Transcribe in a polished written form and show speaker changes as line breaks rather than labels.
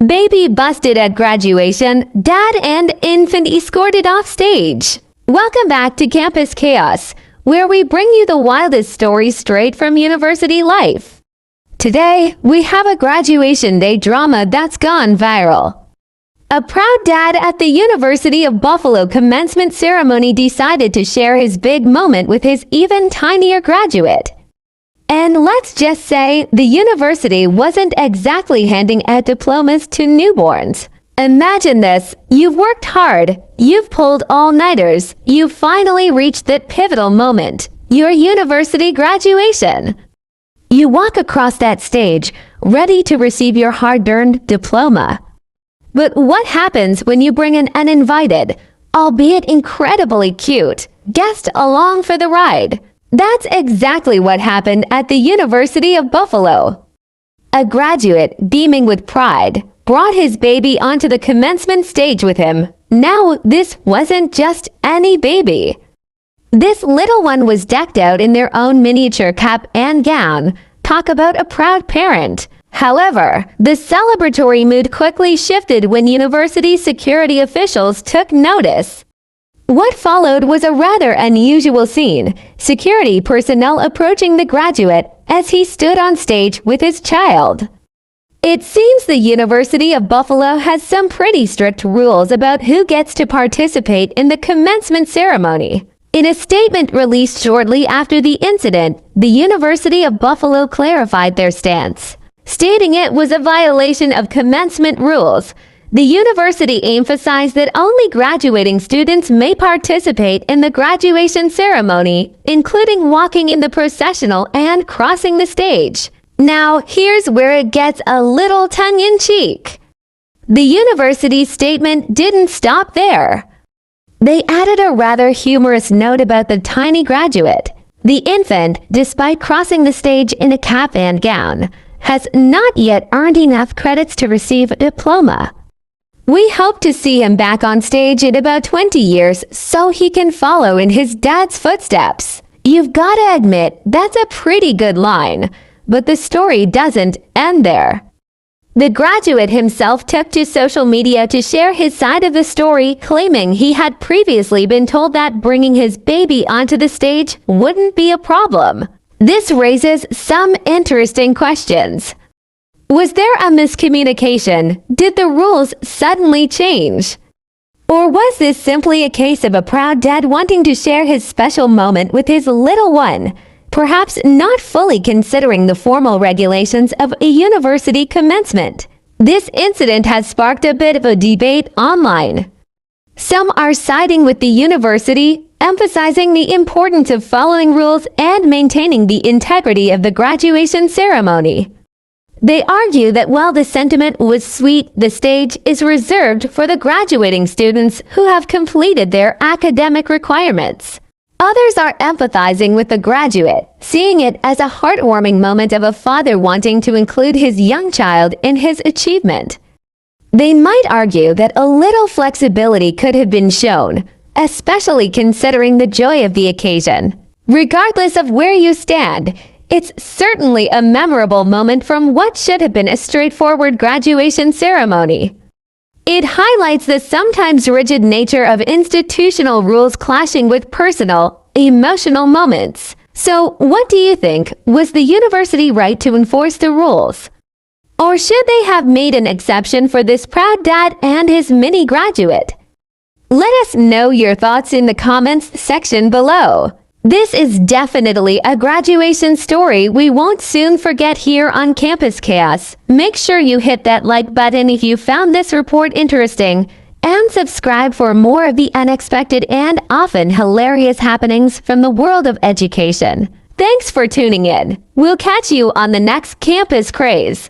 Baby busted at graduation, dad and infant escorted off stage. Welcome back to Campus Chaos, where we bring you the wildest stories straight from university life. Today, we have a graduation day drama that's gone viral. A proud dad at the University of Buffalo commencement ceremony decided to share his big moment with his even tinier graduate. And let's just say, the university wasn't exactly handing out diplomas to newborns. Imagine this, you've worked hard, you've pulled all-nighters, you've finally reached that pivotal moment, your university graduation. You walk across that stage, ready to receive your hard-earned diploma. But what happens when you bring an uninvited, albeit incredibly cute, guest along for the ride? That's exactly what happened at the University of Buffalo. A graduate, beaming with pride, brought his baby onto the commencement stage with him. Now, this wasn't just any baby. This little one was decked out in their own miniature cap and gown. Talk about a proud parent. However, the celebratory mood quickly shifted when university security officials took notice. What followed was a rather unusual scene, security personnel approaching the graduate as he stood on stage with his child. It seems the University of Buffalo has some pretty strict rules about who gets to participate in the commencement ceremony. In a statement released shortly after the incident, the University of Buffalo clarified their stance, stating it was a violation of commencement rules. The university emphasized that only graduating students may participate in the graduation ceremony, including walking in the processional and crossing the stage. Now, here's where it gets a little tongue-in-cheek. The university's statement didn't stop there. They added a rather humorous note about the tiny graduate. The infant, despite crossing the stage in a cap and gown, has not yet earned enough credits to receive a diploma. We hope to see him back on stage in about 20 years so he can follow in his dad's footsteps. You've got to admit, that's a pretty good line, but the story doesn't end there. The graduate himself took to social media to share his side of the story, claiming he had previously been told that bringing his baby onto the stage wouldn't be a problem. This raises some interesting questions. Was there a miscommunication? Did the rules suddenly change? Or was this simply a case of a proud dad wanting to share his special moment with his little one, perhaps not fully considering the formal regulations of a university commencement? This incident has sparked a bit of a debate online. Some are siding with the university, emphasizing the importance of following rules and maintaining the integrity of the graduation ceremony. They argue that while the sentiment was sweet, the stage is reserved for the graduating students who have completed their academic requirements. Others are empathizing with the graduate, seeing it as a heartwarming moment of a father wanting to include his young child in his achievement. They might argue that a little flexibility could have been shown, especially considering the joy of the occasion. Regardless of where you stand, it's certainly a memorable moment from what should have been a straightforward graduation ceremony. It highlights the sometimes rigid nature of institutional rules clashing with personal, emotional moments. So, what do you think? Was the university right to enforce the rules? Or should they have made an exception for this proud dad and his mini graduate? Let us know your thoughts in the comments section below. This is definitely a graduation story we won't soon forget here on Campus Chaos. Make sure you hit that like button if you found this report interesting, and subscribe for more of the unexpected and often hilarious happenings from the world of education. Thanks for tuning in. We'll catch you on the next Campus Craze.